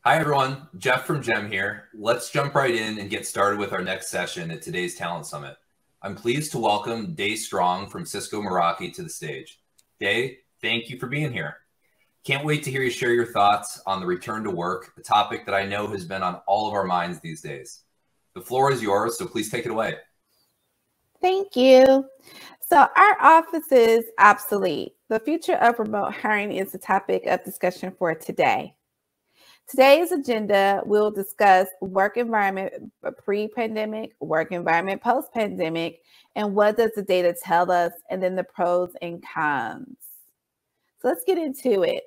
Hi, everyone. Jeff from GEM here. Let's jump right in and get started with our next session at today's Talent Summit. I'm pleased to welcome Day Strong from Cisco Meraki to the stage. Day, thank you for being here. Can't wait to hear you share your thoughts on the return to work, a topic that I know has been on all of our minds these days. The floor is yours, so please take it away. Thank you. So our office is obsolete. The future of remote hiring is the topic of discussion for today. Today's agenda, we'll discuss work environment pre-pandemic, work environment post-pandemic, and what does the data tell us, and then the pros and cons. So let's get into it.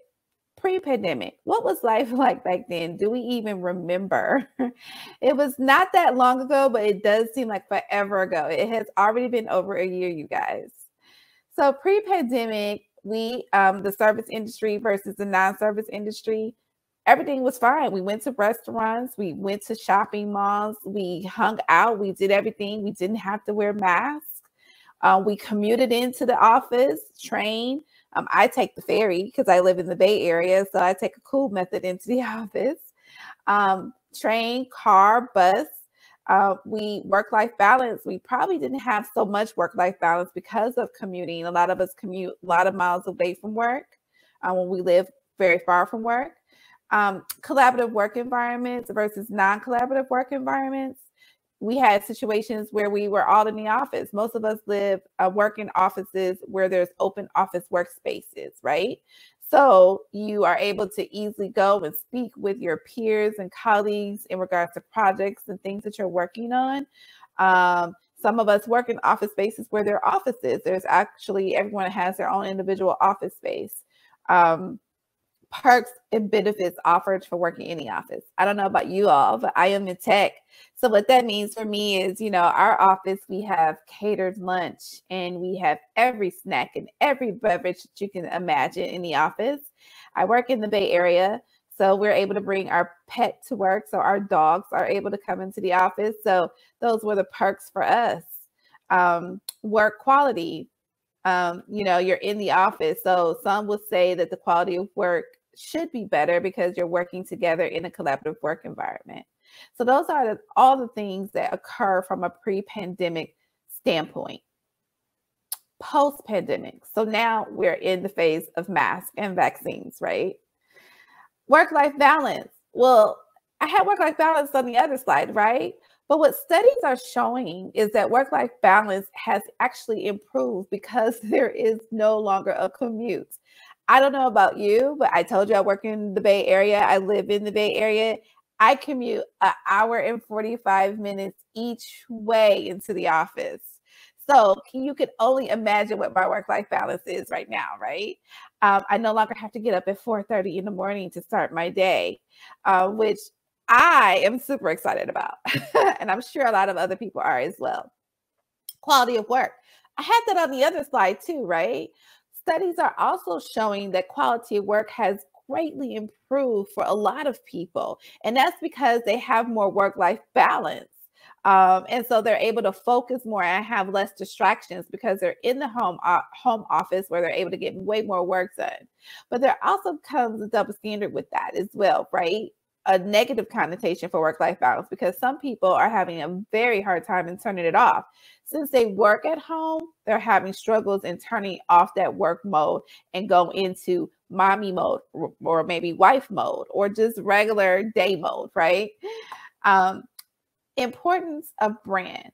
Pre-pandemic, what was life like back then? Do we even remember? It was not that long ago, but it does seem like forever ago. It has already been over a year, you guys. So pre-pandemic, the service industry versus the non-service industry, everything was fine. We went to restaurants, we went to shopping malls, we hung out, we did everything. We didn't have to wear masks. We commuted into the office, train. I take the ferry because I live in the Bay Area, so I take a cool method into the office. Train, car, bus. We work-life balance. We probably didn't have so much work-life balance because of commuting. A lot of us commute a lot of miles away from work when we live very far from work. Collaborative work environments versus non-collaborative work environments. We had situations where we were all in the office. Most of us work in offices where there's open office workspaces, right? So you are able to easily go and speak with your peers and colleagues in regards to projects and things that you're working on. Some of us work in office spaces where there are offices. There's actually, everyone has their own individual office space. Perks and benefits offered for working in the office. I don't know about you all, but I am in tech. So what that means for me is, our office, we have catered lunch and we have every snack and every beverage that you can imagine in the office. I work in the Bay Area, so we're able to bring our pet to work. So our dogs are able to come into the office. So those were the perks for us. Work quality. You're in the office. So some would say that the quality of work should be better because you're working together in a collaborative work environment. So those are all the things that occur from a pre-pandemic standpoint. Post-pandemic. So now we're in the phase of masks and vaccines, right? Work-life balance. Well, I had work-life balance on the other slide, right? But what studies are showing is that work-life balance has actually improved because there is no longer a commute. I don't know about you, but I told you I work in the Bay Area. I live in the Bay Area. I commute an hour and 45 minutes each way into the office. So you can only imagine what my work-life balance is right now, right? I no longer have to get up at 4:30 in the morning to start my day, which I am super excited about. And I'm sure a lot of other people are as well. Quality of work. I had that on the other slide too, right? Studies are also showing that quality of work has greatly improved for a lot of people. And that's because they have more work-life balance. And so they're able to focus more and have less distractions because they're in the home office where they're able to get way more work done. But there also comes a double standard with that as well, right? A negative connotation for work-life balance because some people are having a very hard time in turning it off. Since they work at home, they're having struggles in turning off that work mode and go into mommy mode or maybe wife mode or just regular day mode, right? Importance of brand.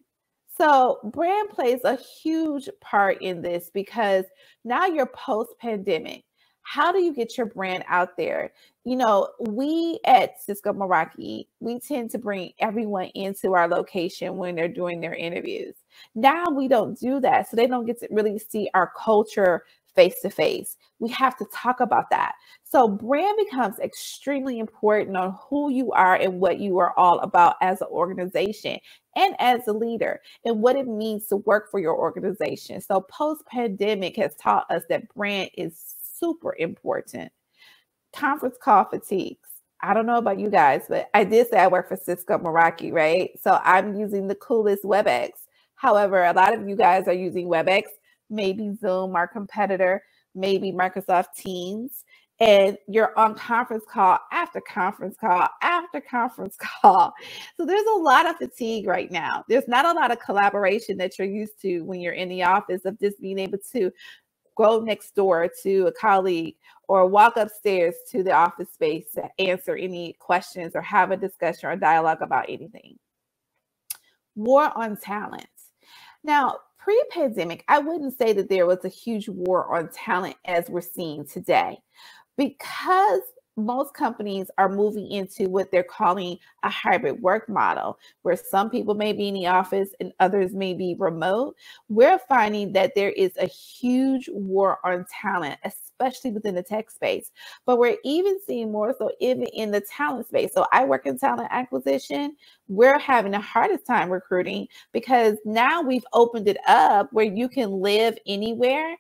So brand plays a huge part in this because now you're post-pandemic. How do you get your brand out there? We at Cisco Meraki, we tend to bring everyone into our location when they're doing their interviews. Now we don't do that. So they don't get to really see our culture face to face. We have to talk about that. So brand becomes extremely important on who you are and what you are all about as an organization and as a leader and what it means to work for your organization. So post-pandemic has taught us that brand is super important. Conference call fatigues. I don't know about you guys, but I did say I work for Cisco Meraki, right? So I'm using the coolest WebEx. However, a lot of you guys are using WebEx, maybe Zoom, our competitor, maybe Microsoft Teams. and you're on conference call after conference call after conference call. So there's a lot of fatigue right now. There's not a lot of collaboration that you're used to when you're in the office, of just being able to go next door to a colleague or walk upstairs to the office space to answer any questions or have a discussion or dialogue about anything. War on talent. Now, pre-pandemic, I wouldn't say that there was a huge war on talent as we're seeing today, because most companies are moving into what they're calling a hybrid work model, where some people may be in the office and others may be remote. We're finding that there is a huge war on talent, especially within the tech space. But we're even seeing more so even in the talent space. So I work in talent acquisition. We're having the hardest time recruiting, because now we've opened it up where you can live anywhere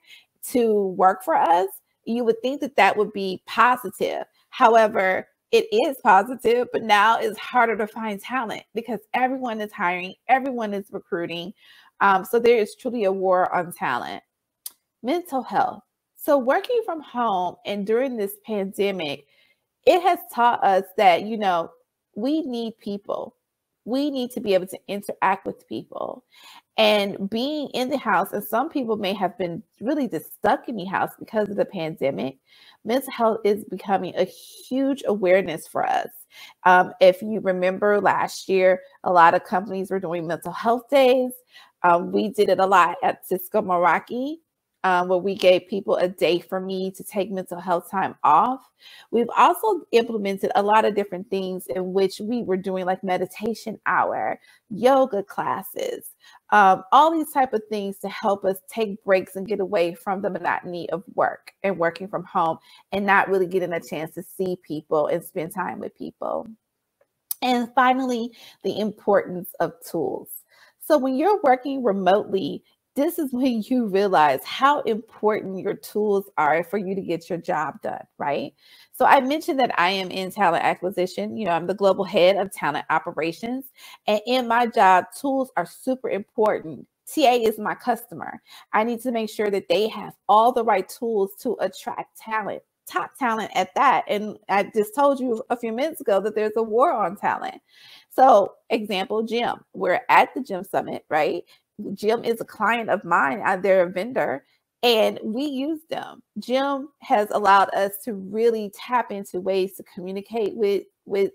to work for us. You would think that that would be positive. However, it is positive, but now it's harder to find talent because everyone is hiring, everyone is recruiting. So there is truly a war on talent. Mental health. So working from home and during this pandemic, it has taught us that, you know, we need people. We need to be able to interact with people. And being in the house, and some people may have been really just stuck in the house because of the pandemic, mental health is becoming a huge awareness for us. If you remember last year, a lot of companies were doing mental health days. We did it a lot at Cisco Meraki, where we gave people a day for me to take mental health time off. We've also implemented a lot of different things in which we were doing, like meditation hour, yoga classes, all these type of things to help us take breaks and get away from the monotony of work and working from home and not really getting a chance to see people and spend time with people. And finally, the importance of tools. So when you're working remotely, this is when you realize how important your tools are for you to get your job done, right? So I mentioned that I am in talent acquisition. You know, I'm the global head of talent operations. And in my job, tools are super important. TA is my customer. I need to make sure that they have all the right tools to attract talent, top talent at that. And I just told you a few minutes ago that there's a war on talent. So example, Jim, we're at the Gym Summit, right? Jim is a client of mine. They're a vendor, and we use them. Jim has allowed us to really tap into ways to communicate with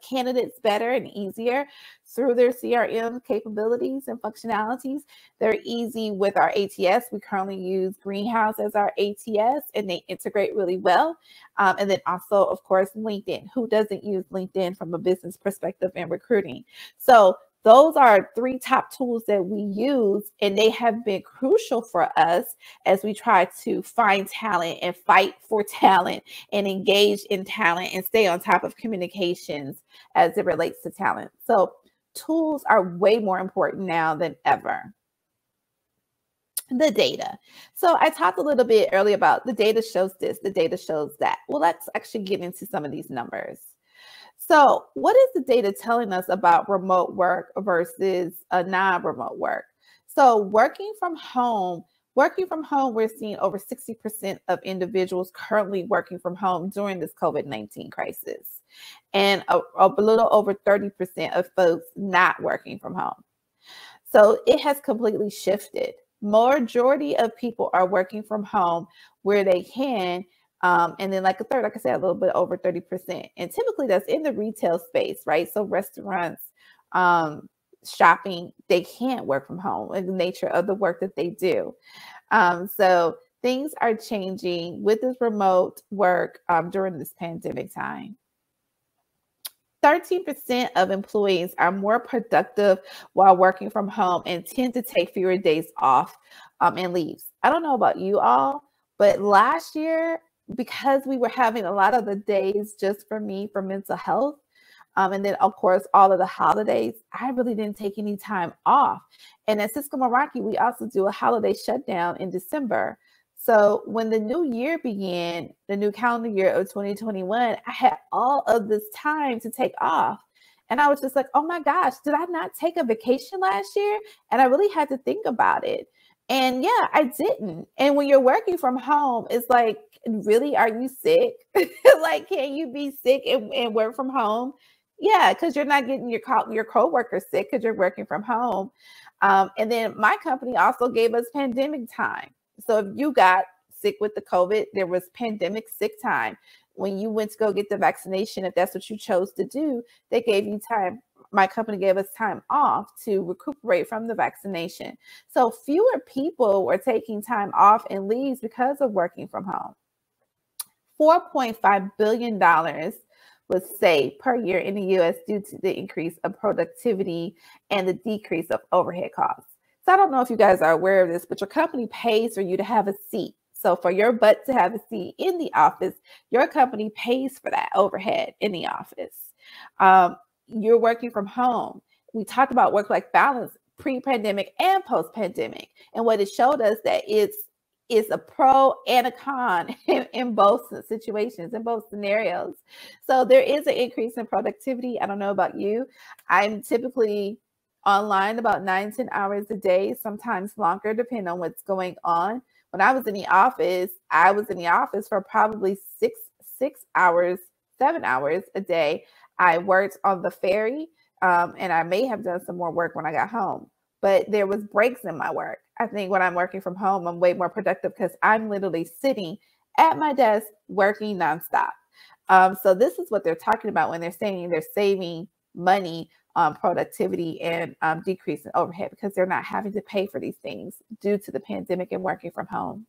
candidates better and easier through their CRM capabilities and functionalities. They're easy with our ATS. We currently use Greenhouse as our ATS, and they integrate really well. And then also, of course, LinkedIn. Who doesn't use LinkedIn from a business perspective and recruiting? So those are three top tools that we use, and they have been crucial for us as we try to find talent and fight for talent and engage in talent and stay on top of communications as it relates to talent. So tools are way more important now than ever. The data. So I talked a little bit earlier about the data shows this, the data shows that. Well, let's actually get into some of these numbers. So what is the data telling us about remote work versus a non-remote work? So working from home, we're seeing over 60% of individuals currently working from home during this COVID-19 crisis, and a little over 30% of folks not working from home. So it has completely shifted. Majority of people are working from home where they can. And then like a third, like I said, a little bit over 30%. And typically that's in the retail space, right? So restaurants, shopping, they can't work from home in the nature of the work that they do. So things are changing with this remote work during this pandemic time. 13% of employees are more productive while working from home and tend to take fewer days off and leaves. I don't know about you all, but last year, because we were having a lot of the days just for me for mental health, and then of course all of the holidays, I really didn't take any time off. And at Cisco Meraki, we also do a holiday shutdown in December. So when the new year began, the new calendar year of 2021, I had all of this time to take off. And I was just like, oh my gosh, did I not take a vacation last year? And I really had to think about it. And yeah, I didn't. And when you're working from home, it's like, really, are you sick? Like, can you be sick and work from home? Yeah, because you're not getting your coworkers sick because you're working from home. And then my company also gave us pandemic time. So if you got sick with the COVID, there was pandemic sick time. When you went to go get the vaccination, if that's what you chose to do, they gave you time. My company gave us time off to recuperate from the vaccination. So fewer people were taking time off and leaves because of working from home. $4.5 billion was saved per year in the US due to the increase of productivity and the decrease of overhead costs. So I don't know if you guys are aware of this, but your company pays for you to have a seat. So for your butt to have a seat in the office, your company pays for that overhead in the office. You're working from home. We talked about work-life balance pre-pandemic and post-pandemic. And what it showed us that it's a pro and a con in both situations, in both scenarios. So there is an increase in productivity. I don't know about you. I'm typically online about 9-10 hours a day, sometimes longer, depending on what's going on. When I was in the office, for probably 6 hours, 7 hours a day. I worked on the ferry, and I may have done some more work when I got home. But there was breaks in my work. I think when I'm working from home, I'm way more productive because I'm literally sitting at my desk working nonstop. So this is what they're talking about when they're saying they're saving money on productivity and decrease in overhead, because they're not having to pay for these things due to the pandemic and working from home.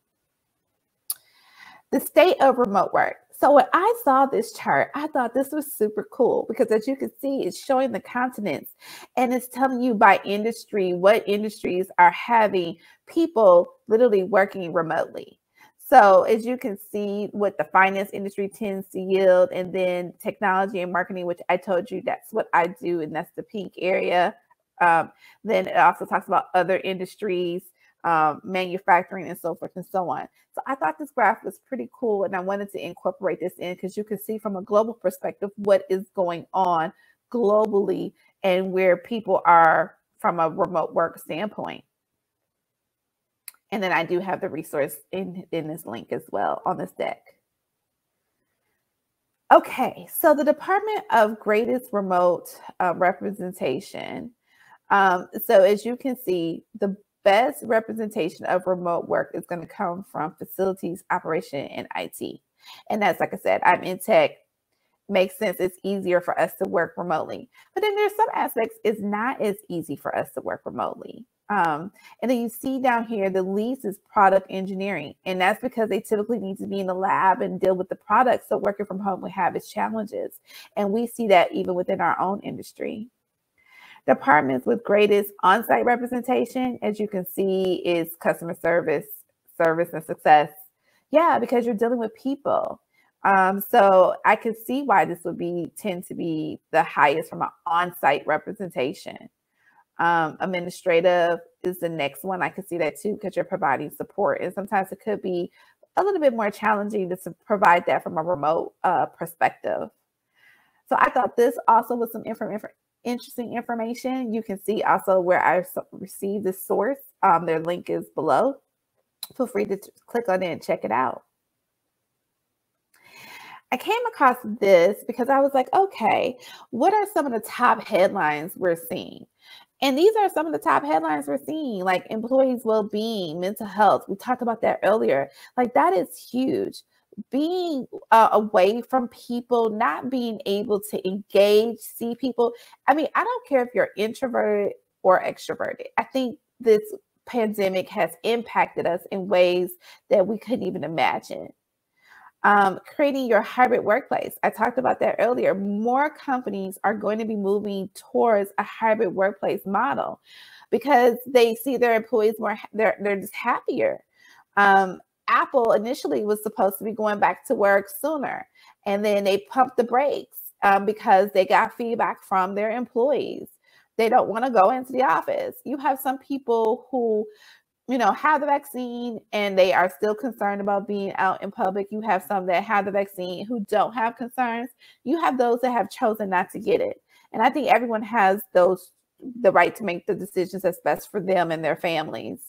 The state of remote work. So when I saw this chart, I thought this was super cool because, as you can see, it's showing the continents and it's telling you by industry what industries are having people literally working remotely. So as you can see, what the finance industry tends to yield, and then technology and marketing, which I told you that's what I do, and that's the pink area. Then it also talks about other industries, manufacturing, and so forth and so on. So I thought this graph was pretty cool, and I wanted to incorporate this in because you can see from a global perspective what is going on globally and where people are from a remote work standpoint. And then I do have the resource in this link as well on this deck. Okay, so the Department of Greatest Remote Representation. So as you can see, the best representation of remote work is going to come from facilities, operation, and IT. And that's, like I said, I'm in tech. Makes sense. It's easier for us to work remotely. But then there's some aspects it's not as easy for us to work remotely. And then you see down here, the least is product engineering. And that's because they typically need to be in the lab and deal with the products. So working from home will have its challenges. And we see that even within our own industry. Departments with greatest on-site representation, as you can see, is customer service, and success. Yeah, because you're dealing with people. So I can see why this would tend to be the highest from an on-site representation. Administrative is the next one. I can see that too, because you're providing support. And sometimes it could be a little bit more challenging to provide that from a remote perspective. So I thought this also was some interesting information. You can see also where I received the source. Their link is below. Feel free to click on it and check it out. I came across this because I was like, okay, what are some of the top headlines we're seeing? And these are some of the top headlines we're seeing, like employees' well-being, mental health. We talked about that earlier. Like, that is huge. Being away from people, not being able to engage, see people. I mean, I don't care if you're introverted or extroverted. I think this pandemic has impacted us in ways that we couldn't even imagine. Creating your hybrid workplace. I talked about that earlier. More companies are going to be moving towards a hybrid workplace model because they see their employees more, they're just happier. Apple initially was supposed to be going back to work sooner, and then they pumped the brakes because they got feedback from their employees. They don't want to go into the office. You have some people who have the vaccine and they are still concerned about being out in public. You have some that have the vaccine who don't have concerns. You have those that have chosen not to get it. And I think everyone has those the right to make the decisions that's best for them and their families.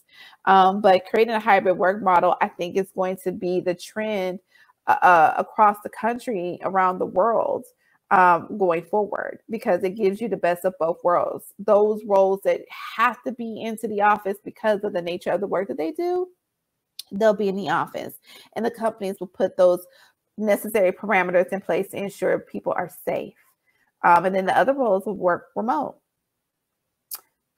But creating a hybrid work model, I think, is going to be the trend across the country, around the world, going forward, because it gives you the best of both worlds. Those roles that have to be into the office because of the nature of the work that they do, they'll be in the office, and the companies will put those necessary parameters in place to ensure people are safe. And then the other roles will work remote.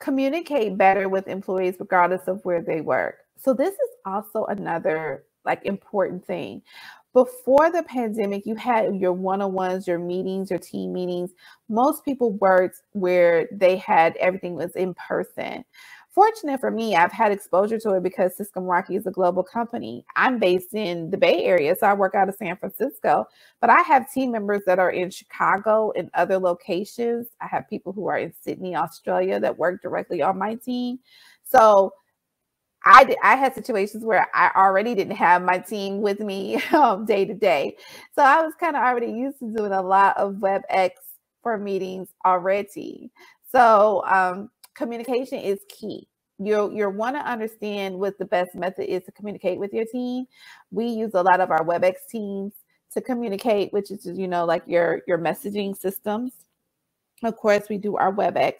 Communicate better with employees regardless of where they work. So this is also another important thing. Before the pandemic, you had your one-on-ones, your meetings, your team meetings. Most people worked where they had everything was in person. Fortunate for me, I've had exposure to it because Cisco Meraki is a global company. I'm based in the Bay Area, so I work out of San Francisco, but I have team members that are in Chicago and other locations. I have people who are in Sydney, Australia, that work directly on my team. So I had situations where I already didn't have my team with me day to day. So I was kind of already used to doing a lot of WebEx for meetings already. So communication is key. You'll want to understand what the best method is to communicate with your team. We use a lot of our WebEx teams to communicate, which is, like your messaging systems. Of course, we do our WebEx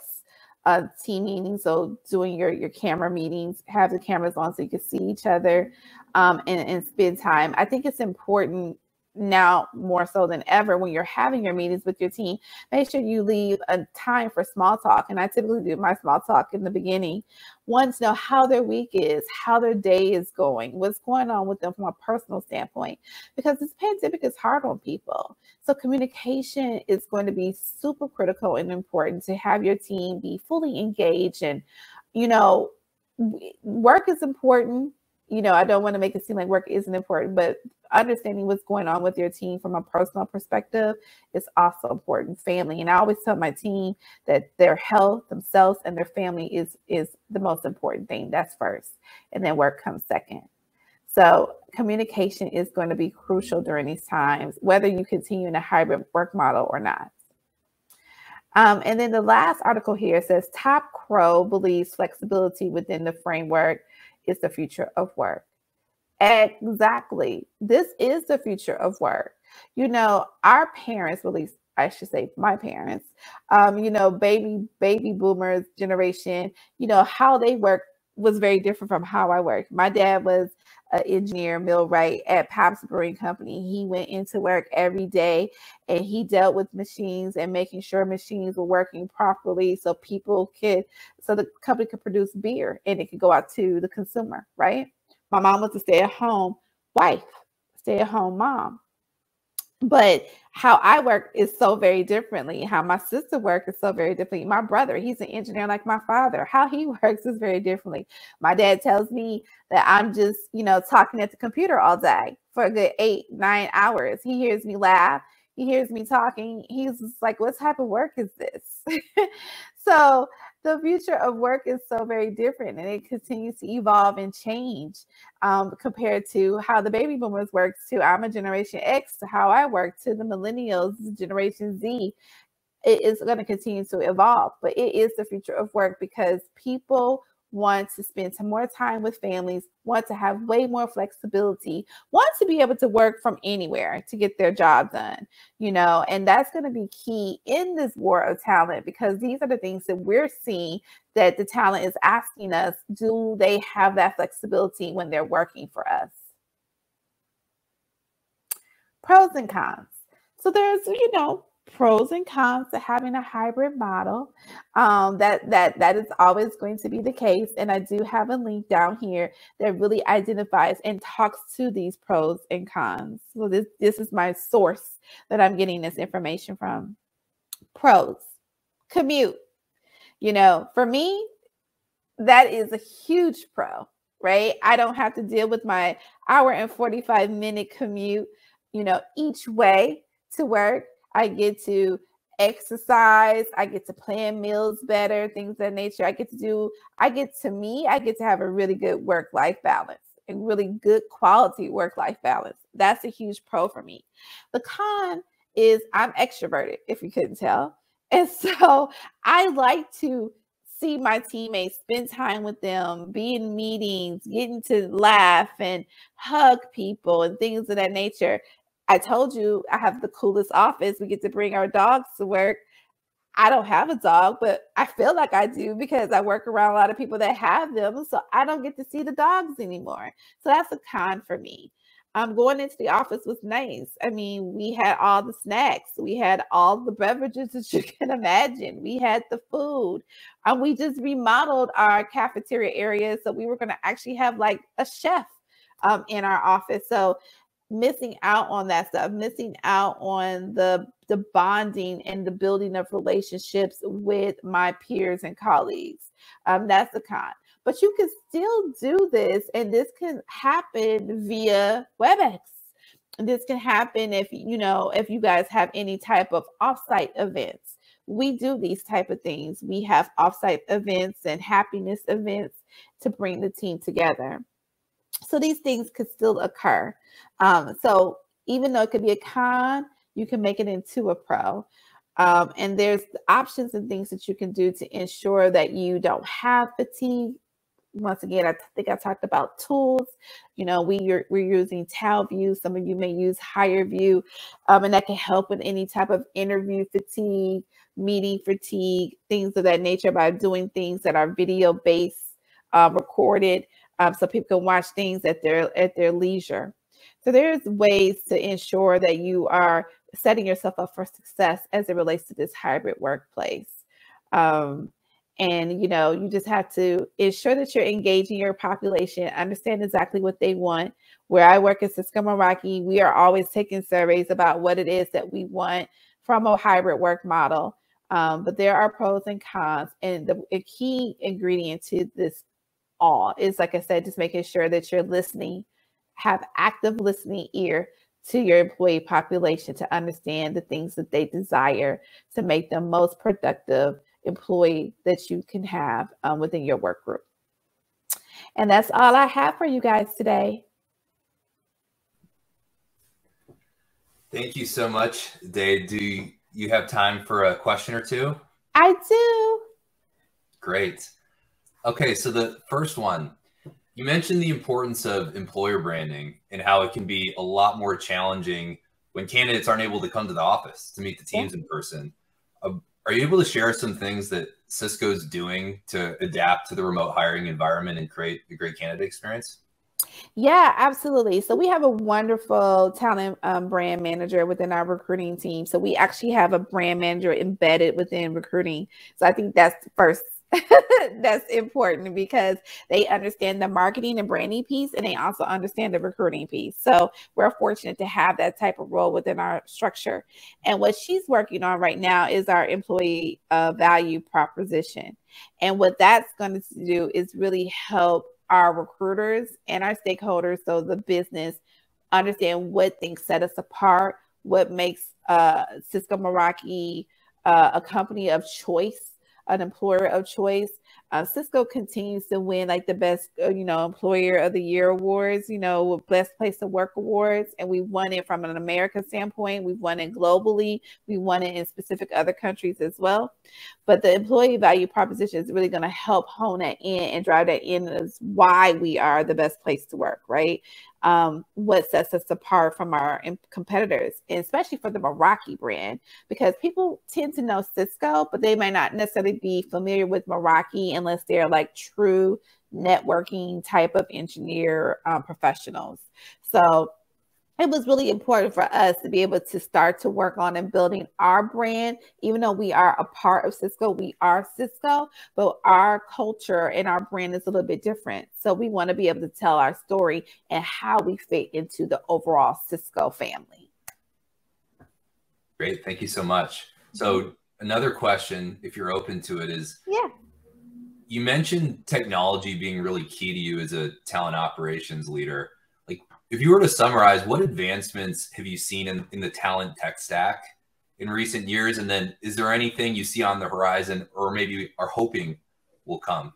team meetings. So doing your camera meetings, have the cameras on so you can see each other and spend time. I think it's important now more so than ever when you're having your meetings with your team, make sure you leave a time for small talk. And I typically do my small talk in the beginning. Want to know how their week is, how their day is going, what's going on with them from a personal standpoint, because this pandemic is hard on people. So communication is going to be super critical and important to have your team be fully engaged. And, work is important. I don't want to make it seem like work isn't important, but understanding what's going on with your team from a personal perspective is also important. Family. And I always tell my team that their health, themselves, and their family is the most important thing. That's first. And then work comes second. So communication is going to be crucial during these times, whether you continue in a hybrid work model or not. And then the last article here says, Top Crow believes flexibility within the framework is the future of work. Exactly. This is the future of work. Our parents, at least I should say my parents, baby boomers generation, how they work was very different from how I work. My dad was an engineer, millwright at Pabst Brewing Company. He went into work every day and he dealt with machines and making sure machines were working properly so the company could produce beer and it could go out to the consumer, right? My mom was a stay-at-home wife, stay-at-home mom. But how I work is so very differently. How my sister works is so very differently. My brother, he's an engineer like my father. How he works is very differently. My dad tells me that I'm just, talking at the computer all day for a good 8-9 hours. He hears me laugh. He hears me talking. He's just like, what type of work is this? So the future of work is so very different, and it continues to evolve and change compared to how the baby boomers work to I'm a Generation X, to how I work to the millennials, Generation Z. It is going to continue to evolve, but it is the future of work because people want to spend some more time with families, want to have way more flexibility, want to be able to work from anywhere to get their job done, and that's going to be key in this war of talent because these are the things that we're seeing that the talent is asking us, do they have that flexibility when they're working for us? Pros and cons. So there's, pros and cons to having a hybrid model. That is always going to be the case. And I do have a link down here that really identifies and talks to these pros and cons. So this is my source that I'm getting this information from. Pros, commute. For me, that is a huge pro, right? I don't have to deal with my hour and 45-minute commute, each way to work. I get to exercise. I get to plan meals better, things of that nature. I get to have a really good work-life balance and really good quality work-life balance. That's a huge pro for me. The con is I'm extroverted, if you couldn't tell. And so I like to see my teammates, spend time with them, be in meetings, getting to laugh and hug people and things of that nature. I told you I have the coolest office. We get to bring our dogs to work. I don't have a dog, but I feel like I do because I work around a lot of people that have them. So I don't get to see the dogs anymore. So that's a con for me. Going into the office was nice. I mean, we had all the snacks. We had all the beverages that you can imagine. We had the food. We just remodeled our cafeteria area. So we were going to actually have like a chef in our office. So missing out on that stuff, missing out on the bonding and the building of relationships with my peers and colleagues. That's the con. But you can still do this, and this can happen via WebEx. This can happen if you guys have any type of offsite events. We do these type of things. We have offsite events and happiness events to bring the team together. So these things could still occur. So even though it could be a con, you can make it into a pro. And there's options and things that you can do to ensure that you don't have fatigue. Once again, I think I talked about tools. We're using TowView. Some of you may use HireView, and that can help with any type of interview fatigue, meeting fatigue, things of that nature by doing things that are video based, recorded, so people can watch things at their leisure. So there's ways to ensure that you are setting yourself up for success as it relates to this hybrid workplace. And you just have to ensure that you're engaging your population, understand exactly what they want. Where I work at Cisco Meraki, we are always taking surveys about what it is that we want from a hybrid work model. But there are pros and cons, and the key ingredient to this all is, like I said, just making sure that you're listening, have active listening ear to your employee population to understand the things that they desire to make them most productive employee that you can have within your work group. And that's all I have for you guys today. Thank you so much, Day. Do you have time for a question or two? I do. Great. Okay, so the first one, you mentioned the importance of employer branding and how it can be a lot more challenging when candidates aren't able to come to the office to meet the teams in person. Are you able to share some things that Cisco's doing to adapt to the remote hiring environment and create a great candidate experience? Yeah, absolutely. So we have a wonderful talent brand manager within our recruiting team. So we actually have a brand manager embedded within recruiting. So I think that's the first that's important because they understand the marketing and branding piece, and they also understand the recruiting piece. So we're fortunate to have that type of role within our structure. And what she's working on right now is our employee value proposition. And what that's going to do is really help our recruiters and our stakeholders, so the business, understand what things set us apart, what makes Cisco Meraki a company of choice, an employer of choice. Cisco continues to win like the best, employer of the year awards, best place to work awards. And we won it from an American standpoint. We've won it globally. We won it in specific other countries as well. But the employee value proposition is really going to help hone that in and drive that in as why we are the best place to work, right? What sets us apart from our competitors, and especially for the Meraki brand, because people tend to know Cisco, but they might not necessarily be familiar with Meraki unless they're like true networking type of engineer professionals. So it was really important for us to be able to start to work on and building our brand. Even though we are a part of Cisco, we are Cisco, but our culture and our brand is a little bit different. So we want to be able to tell our story and how we fit into the overall Cisco family. Great. Thank you so much. So another question, if you're open to it, is you mentioned technology being really key to you as a talent operations leader. Like, if you were to summarize, what advancements have you seen in the talent tech stack in recent years? And then is there anything you see on the horizon or maybe are hoping will come?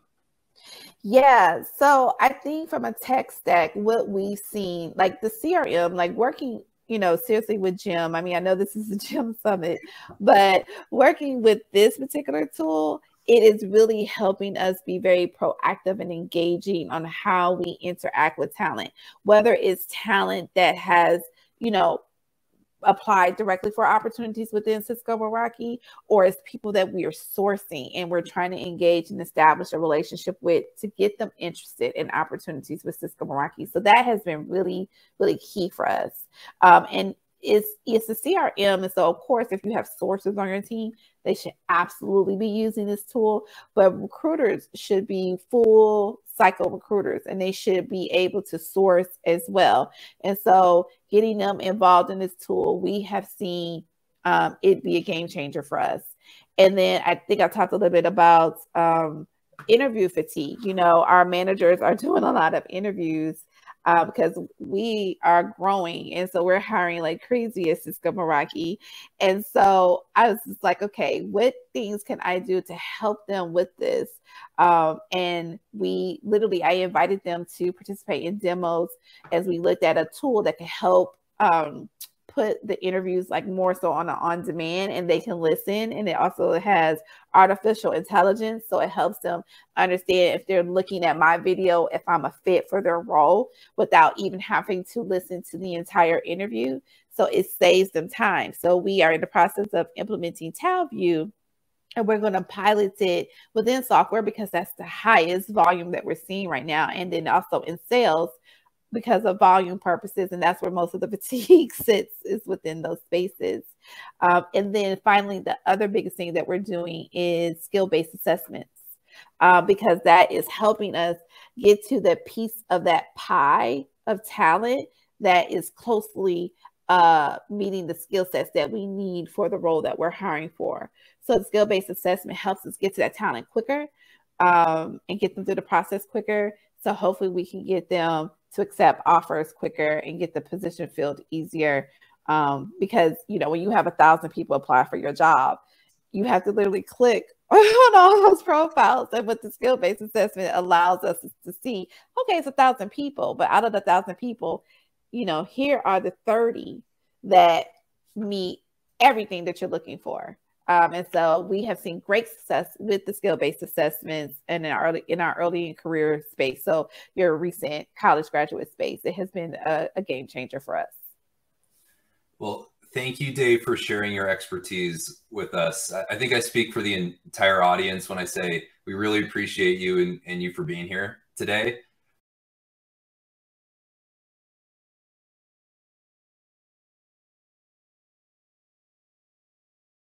Yeah, so I think from a tech stack, what we've seen, like the CRM, like working, seriously with Jim. I mean, I know this is a Jim summit, but working with this particular tool it is really helping us be very proactive and engaging on how we interact with talent, whether it's talent that has, you know, applied directly for opportunities within Cisco Meraki, or it's people that we are sourcing and we're trying to engage and establish a relationship with to get them interested in opportunities with Cisco Meraki. So that has been really, really key for us. And it's a CRM. And so, of course, if you have sources on your team, they should absolutely be using this tool. But recruiters should be full cycle recruiters, and they should be able to source as well. And so getting them involved in this tool, we have seen it be a game changer for us. And then I think I talked a little bit about interview fatigue. You know, our managers are doing a lot of interviews because we are growing. And so we're hiring like crazy at Cisco Meraki. And so I was just like, okay, what things can I do to help them with this? And I invited them to participate in demos as we looked at a tool that can help put the interviews like more so on demand, and they can listen. And it also has artificial intelligence, so it helps them understand if they're looking at my video, if I'm a fit for their role without even having to listen to the entire interview. So it saves them time. So we are in the process of implementing TalView, and we're going to pilot it within software because that's the highest volume that we're seeing right now. And then also in sales, because of volume purposes, and that's where most of the fatigue sits, is within those spaces. And then finally, the other biggest thing that we're doing is skill-based assessments, because that is helping us get to the piece of that pie of talent that is closely meeting the skill sets that we need for the role that we're hiring for. So the skill-based assessment helps us get to that talent quicker and get them through the process quicker. So hopefully we can get them to accept offers quicker and get the position filled easier. Because, you know, when you have 1,000 people apply for your job, you have to literally click on all those profiles. And what the skill-based assessment allows us to see, okay, it's 1,000 people, but out of the 1,000 people, you know, here are the 30 that meet everything that you're looking for. And so we have seen great success with the skill-based assessments and in our early career space. So your recent college graduate space, it has been a game changer for us. Well, thank you, Dave, for sharing your expertise with us. I think I speak for the entire audience when I say we really appreciate you and you for being here today.